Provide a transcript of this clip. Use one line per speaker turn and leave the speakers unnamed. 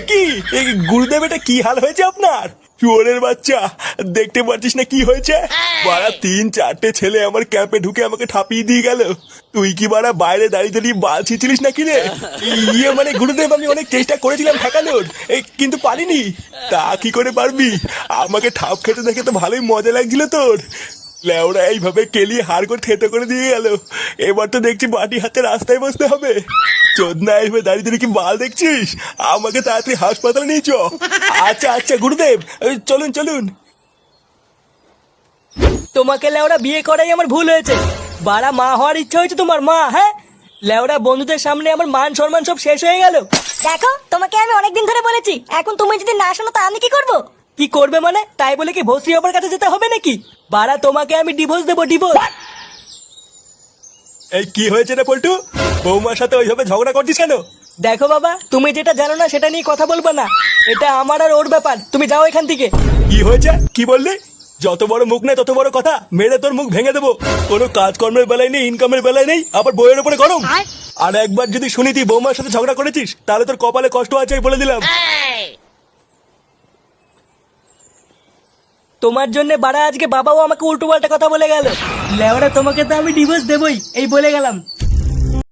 কি গুরুদেব, এটা কি হাল হয়েছে আপনার? শুয়োরের বাচ্চা, দেখতে পাচ্ছিস না কি হয়েছে? বাড়া 3-4টে ছেলে আমার ক্যাম্পে ঢুকে আমাকে ঠাপিয়ে দিয়ে গেল। তুই কি বাড়া বাইরে দাঁড়িয়ে দাঁড়িয়ে বাল ছিঁচিলিস নাকি রে? মানে গুরুদেব, আমি অনেক চেষ্টা করেছিলাম ঠেকানোর, কিন্তু পারিনি। তা কি করে পারবি? আমাকে ঠাপ খেতে দেখে তো ভালোই মজা লাগছিল তোর। লেওরা এইভাবে কেলিয়ে হাড় করে থেতো করে দিয়ে গেল। এবার তো দেখছি বাটি হাতে রাস্তায় বসতে হবে। চোদনা এইভাবে দাঁড়িয়ে দাঁড়িয়ে কি বাল দেখছিস? আমাকে তাড়াতাড়ি হাসপাতালে নিয়ে চ। আচ্ছা আচ্ছা গুরুদেব, চলুন চলুন।
তোমাকে লেওরা বিয়ে করাই আমার ভুল হয়েছে। বাড়া মা হওয়ার ইচ্ছা হয়েছে তোমার, মা? হ্যাঁ, লেওরা বন্ধুদের সামনে আমার মান সম্মান সব শেষ হয়ে গেল।
দেখো, তোমাকে আমি অনেকদিন ধরে বলেছি, এখন তুমি যদি না শোনো তা আমি কি করব?
কি করবে মানে? তাই বলে কি ভস্রী বাবার কাছে যেতে হবে নাকি? বাড়া তোমাকে আমি ডিভোর্স দেবো, ডিভোর্স।
এই কি হয়েছে রে পল্টু? বৌমার সাথে ওইভাবে ঝগড়া করছিস কেন?
দেখো বাবা, তুমি যেটা জানো না সেটা নিয়ে কথা বলবো না। এটা আমার আর ওর ব্যাপার, তুমি যাও এখান থেকে।
কি হয়েছে? কি বললি? যত বড় মুখ নেই তত বড় কথা, মেরে তোর মুখ ভেঙে দেবো। কোনো কাজকর্মের বেলায় নেই, ইনকামের বেলায় নেই, আবার বইয়ের উপরে গরম। আর একবার যদি শুনি তুই বৌমার সাথে ঝগড়া করেছিস, তাহলে তোর কপালে কষ্ট আছে বলে দিলাম।
তোমার জন্য বাড়া আজকে বাবাও আমাকে উল্টো পাল্টা কথা বলে গেল। লেওরা তোমাকে তো আমি ডিভোর্স দেবই, এই বলে গেলাম।